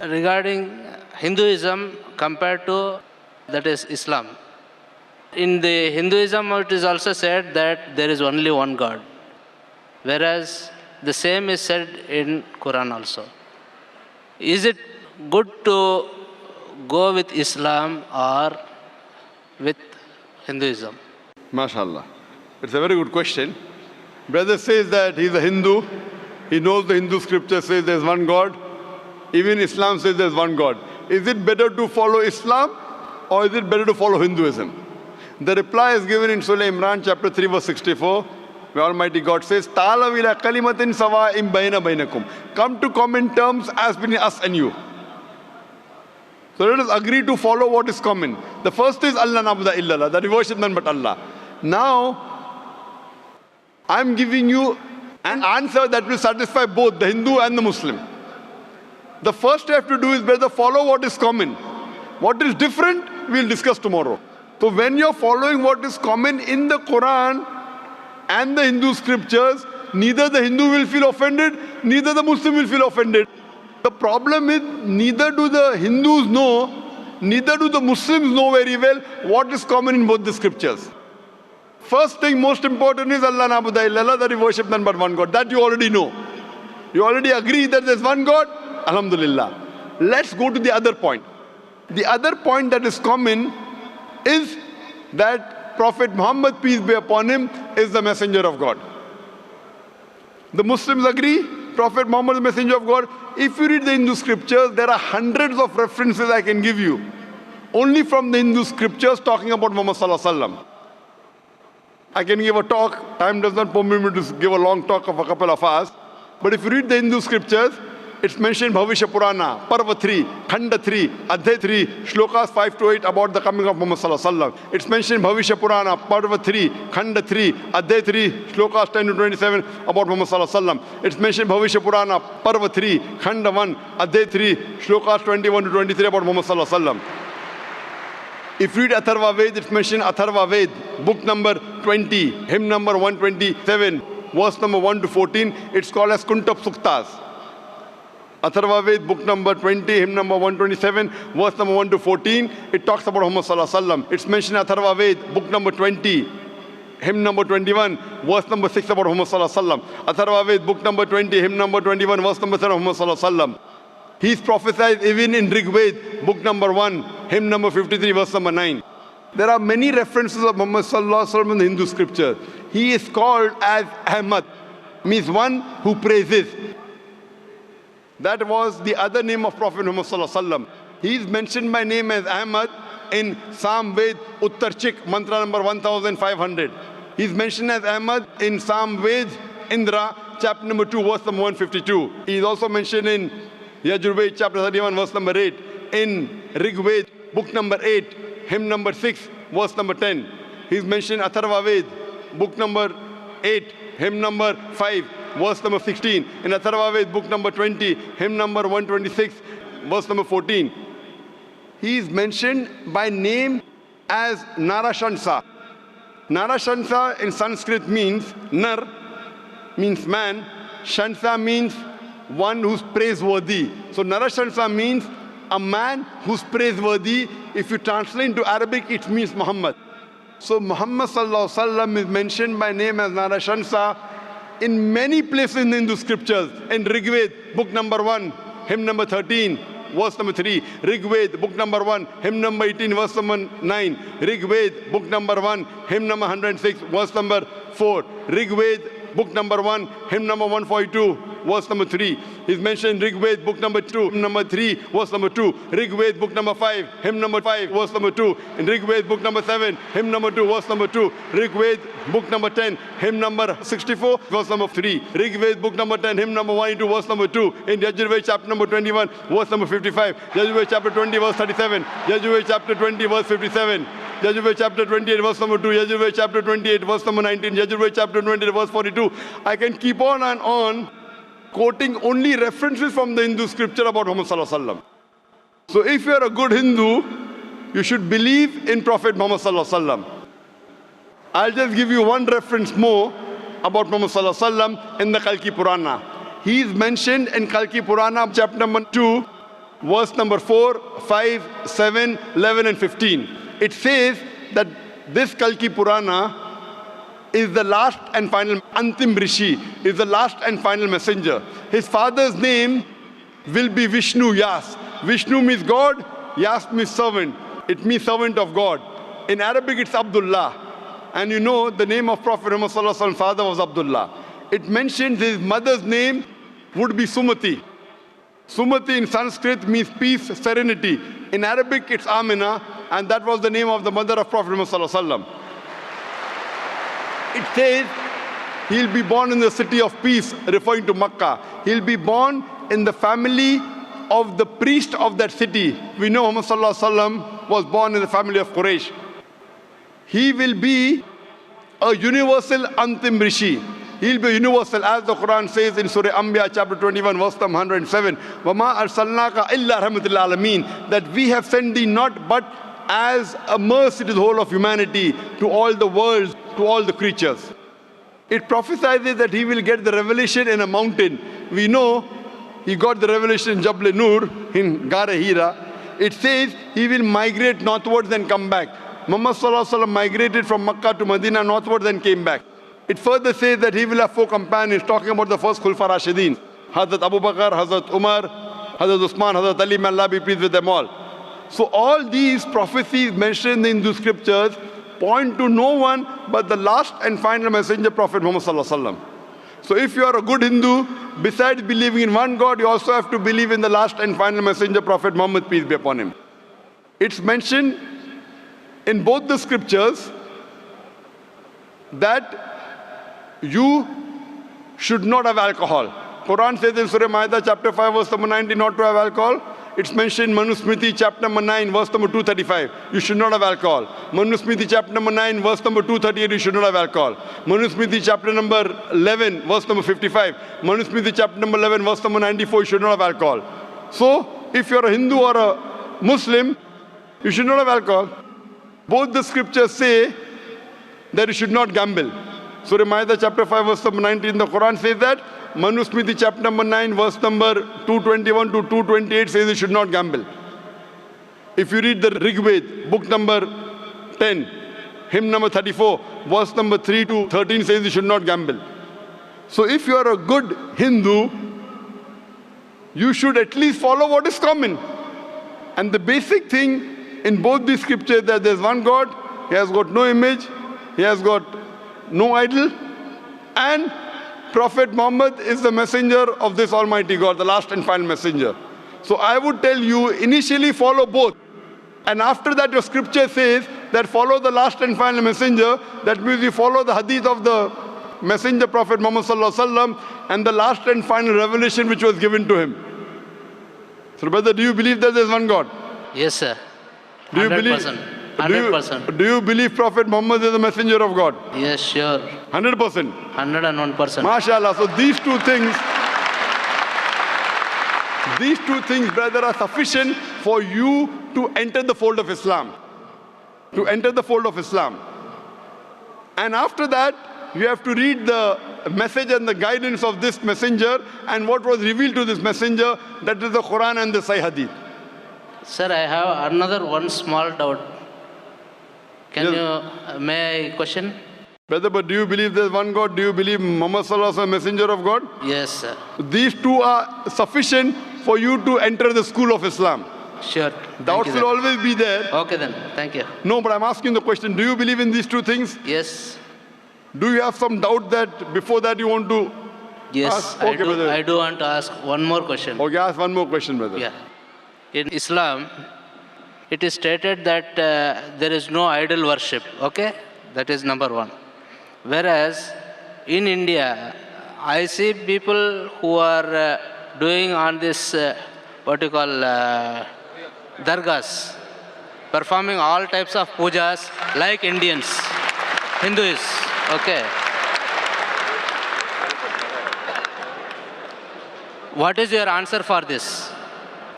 regarding Hinduism compared to that is Islam. In the Hinduism, it is also said that there is only one God, whereas the same is said in Quran also. Is it good to go with Islam or with Hinduism? MashaAllah. It's a very good question. Brother says that he's a Hindu. He knows the Hindu scripture says there's one God. Even Islam says there's one God. Is it better to follow Islam or is it better to follow Hinduism? The reply is given in Surah Imran chapter 3 verse 64, where Almighty God says, Ta'alaw ila kalimatin sawa'im bayna bainakum. Come to common terms as between us and you. So let us agree to follow what is common. The first is Allah na'budu illallah, that we worship none but Allah. Now, I'm giving you an answer that will satisfy both the Hindu and the Muslim. The first you have to do is better follow what is common. What is different, we'll discuss tomorrow. So when you're following what is common in the Quran and the Hindu scriptures, neither the Hindu will feel offended, neither the Muslim will feel offended. The problem is, neither do the Hindus know, neither do the Muslims know very well what is common in both the scriptures. First thing, most important is Allah na'budu illallah, that we worship none but one God. That you already know. You already agree that there's one God? Alhamdulillah. Let's go to the other point. The other point that is common is that Prophet Muhammad, peace be upon him, is the messenger of God. The Muslims agree, Prophet Muhammad is the messenger of God. If you read the Hindu scriptures, there are hundreds of references I can give you, only from the Hindu scriptures talking about Muhammad sallallahu alaihi wasallam. I can give a talk, time does not permit me to give a long talk of a couple of hours, but if you read the Hindu scriptures, it's mentioned Bhavishya Purana, Parva 3, Khanda 3, Adhyay 3, Shlokas 5 to 8 about the coming of Muhammad sallallahu alaihi wasallam. It's mentioned Bhavishya Purana, Parva 3, Khanda 3, Adhyay 3, Shlokas 10 to 27 about Muhammad sallallahu alaihi wasallam. It's mentioned Bhavishya Purana, Parva 3, Khanda 1, Adhyay 3, Shlokas 21 to 23 about Muhammad sallallahu alaihi wasallam. If you read Atharva Ved, it's mentioned Atharva Ved, book number 20, hymn number 127, verse number 1 to 14. It's called as Kuntap Suktas. Atharva Ved, book number 20, hymn number 127, verse number 1 to 14. It talks about Muhammad sallallahu alaihi wasallam. It's mentioned Atharva Ved, book number 20, hymn number 21, verse number 6 about Muhammad sallallahu alaihi wasallam. Atharva Ved, book number 20, hymn number 21, verse number 7 of Muhammad sallallahu alaihi wasallam. He's prophesied even in Rig Ved, book number 1, hymn number 53, verse number 9. There are many references of Muhammad sallallahu alaihi wasallam in the Hindu scripture. He is called as Ahmad, means one who praises. That was the other name of Prophet Muhammad sallallahu alaihi wasallam. He is mentioned by name as Ahmad in Sam Ved Uttarchik, mantra number 1500. He is mentioned as Ahmad in Sam Ved Indra, chapter number 2, verse number 152. He is also mentioned in Yajurved, chapter 31, verse number 8. In Rig Ved, book number 8, hymn number 6, verse number 10. He is mentioned in Atharva Ved, book number 8, hymn number 5, verse number 16. In Atharva Ved, book number 20, hymn number 126, verse number 14. He is mentioned by name as Narashansa. Narashansa in Sanskrit means Nar, means man. Shansa means one who's praiseworthy. So Narashansa means a man who's praiseworthy. If you translate into Arabic, it means Muhammad. So Muhammad sallallahu alaihi wasallam is mentioned by name as Narashansa in many places in the Hindu scriptures. In Rig Ved, book number 1, hymn number 13, verse number 3. Rig Ved, book number 1, hymn number 18, verse number 9. Rig Ved, book number 1, hymn number 106, verse number 4. Rig Ved, book number 1, hymn number 142, verse number 3. He's mentioned Rig Ved, book number 2, hymn number 3, verse number 2. Rig Ved, book number 5, hymn number 5, verse number 2. In Rig Ved, book number 7, hymn number 2, verse number 2. Rig Ved, book number 10, hymn number 64, verse number 3. Rig Ved, book number 10, hymn number 182, verse number 2. In Yajurved, chapter number 21, verse number 55. Yajurved, chapter 20, verse 37. Yajurved, chapter 20, verse 57. Yajurved, chapter 28, verse number 2. Yajurved, chapter 28, verse number 19. Yajurved, chapter 20, verse 42. I can keep on and on quoting only references from the Hindu scripture about Muhammad sallallahu alaihi wasallam. So if you are a good Hindu, you should believe in Prophet Muhammad sallallahu alaihi wasallam. I'll just give you one reference more about Muhammad sallallahu alaihi wasallam in the Kalki Purana. He is mentioned in Kalki Purana, chapter number 2, verse number 4, 5, 7, 11 and 15. It says that this Kalki Purana is the last and final, Antim Rishi, is the last and final messenger. His father's name will be Vishnu Yas. Vishnu means God, Yas means servant. It means servant of God. In Arabic it's Abdullah. And you know the name of Prophet Muhammad Sallallahu Alaihi Wasallam's father was Abdullah. It mentions his mother's name would be Sumati. Sumati in Sanskrit means peace, serenity. In Arabic it's Amina, and that was the name of the mother of Prophet Muhammad Sallallahu Alaihi Wasallam. It says he'll be born in the city of peace, referring to Makkah. He'll be born in the family of the priest of that city. We know Muhammad Sallallahu Alaihi Wasallam was born in the family of Quraysh. He will be a universal Antim Rishi. He'll be universal, as the Quran says in Surah Anbiya chapter 21 verse number 107. وَمَا أَرْسَلْنَاكَ إِلَّا رَحْمَةً لِلْعَالَمِينَ. That we have sent thee not but as a mercy to the whole of humanity, to all the worlds, to all the creatures. It prophesies that he will get the revelation in a mountain. We know he got the revelation in Jabal Nur, in Gara Hira. It says he will migrate northwards and come back. Muhammad Sallallahu Alaihi Wasallam migrated from Makkah to Medina northwards and came back. It further says that he will have 4 companions, talking about the first Khulfa Rashidin. Hazrat Abu Bakr, Hazrat Umar, Hazrat Usman, Hazrat Ali, may Allah be pleased with them all. So all these prophecies mentioned in the Hindu scriptures point to no one but the last and final messenger, Prophet Muhammad Sallallahu Alaihi Wasallam. So if you are a good Hindu, besides believing in one God, you also have to believe in the last and final messenger, Prophet Muhammad, peace be upon him. It's mentioned in both the scriptures that you should not have alcohol. Quran says in Surah Ma'idah chapter 5 verse number 90 not to have alcohol. It's mentioned in Manusmriti chapter number 9 verse number 235. You should not have alcohol. Manusmriti chapter number 9 verse number 238. You should not have alcohol. Manusmriti chapter number 11 verse number 55. Manusmriti chapter number 11 verse number 94. You should not have alcohol. So if you're a Hindu or a Muslim, you should not have alcohol. Both the scriptures say that you should not gamble. Surah Ma'idah chapter 5 verse number 19, the Quran says that. Manusmriti chapter number 9 verse number 221 to 228 says you should not gamble. If you read the Rig Veda, book number 10, hymn number 34, verse number 3 to 13 says you should not gamble. So if you are a good Hindu, you should at least follow what is common. And the basic thing in both these scriptures that there is one God, he has got no image, he has got no idol, and Prophet Muhammad is the messenger of this Almighty God, the last and final messenger. So I would tell you, initially follow both. And after that your scripture says that follow the last and final messenger. That means you follow the hadith of the messenger Prophet Muhammad Sallallahu Alaihi Wasallam and the last and final revelation which was given to him. So brother, do you believe that there is one God? Yes, sir. Do you 100%. believe? 100%. Do you believe Prophet Muhammad is the messenger of God? Yes, sure. 100%. 101%. MashaAllah. So these two things, brother, are sufficient for you to enter the fold of Islam. To enter the fold of Islam. And after that, you have to read the message and the guidance of this messenger and what was revealed to this messenger, that is the Quran and the Sahih Hadith. Sir, I have another one small doubt. May I question? Brother, but do you believe there is one God? Do you believe Muhammad Sallallahu Alaihi Wasallam, messenger of God? Yes, sir. These two are sufficient for you to enter the school of Islam. Sure. Doubts will always be there. Okay then, thank you. No, but I'm asking the question, do you believe in these two things? Yes. Do you have some doubt that before that you want to Yes, ask? Okay, brother. I do want to ask one more question. Okay, ask one more question, brother. Yeah. In Islam, it is stated that there is no idol worship, okay? That is number one. Whereas in India, I see people who are doing on this, dargahs, performing all types of pujas like Indians, Hindus, okay? What is your answer for this?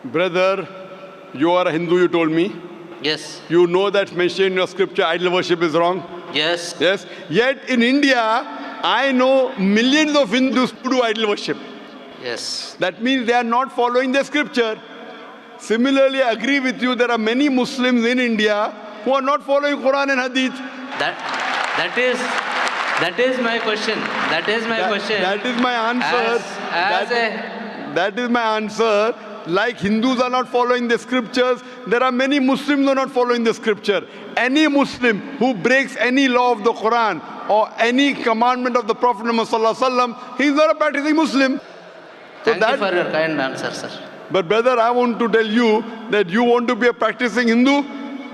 Brother, you are a Hindu, you told me. Yes. You know that mentioned in your scripture, idol worship is wrong. Yes. Yes. Yet in India, I know millions of Hindus who do idol worship. Yes. That means they are not following the scripture. similarly agree with you, there are many Muslims in India who are not following Quran and Hadith. That is my question. That is my question. That is my answer. That is my answer. Like Hindus are not following the scriptures, there are many Muslims who are not following the scripture. Any Muslim who breaks any law of the Quran or any commandment of the Prophet Muhammad sallallahu alaihi wasallam, he is not a practicing Muslim. So Thank you for your kind answer, sir. But brother, I want to tell you that you want to be a practicing Hindu?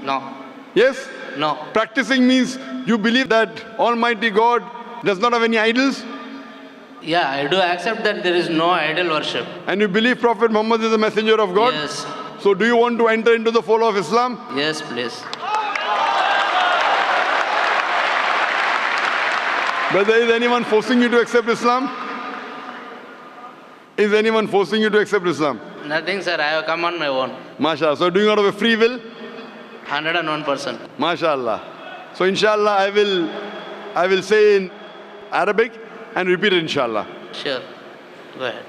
No. Yes? No. Practicing means you believe that Almighty God does not have any idols? Yeah, I do accept that there is no idol worship. And you believe Prophet Muhammad is the messenger of God? Yes. So do you want to enter into the fold of Islam? Yes, please. Brother, is anyone forcing you to accept Islam? Is anyone forcing you to accept Islam? Nothing, sir. I have come on my own. MashaAllah. So doing out of a free will? 101%. MashaAllah. So inshallah I will say in Arabic and repeat it inshallah. Sure. Go ahead.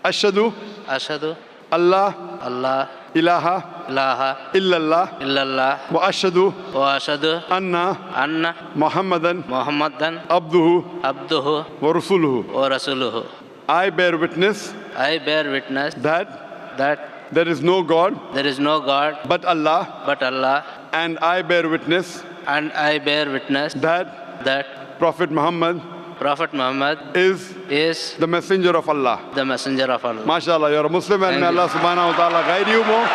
Ashhadu Ashhadu Allah Allah ilaha ilaha illallah illallah wa ashhadu wa ashhadu anna anna Muhammadan Muhammadan abduhu abduhu wa rasuluhu. wa rasuluhu. I bear witness I bear witness that that there is no God there is no God but Allah, but Allah, and I bear witness and I bear witness that Prophet Muhammad Prophet Muhammad is the messenger of Allah. the messenger of Allah. MashaAllah, you're a Muslim, and may Thank you. Allah subhanahu wa ta'ala guide you more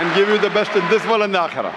and give you the best in this world and the akhirah.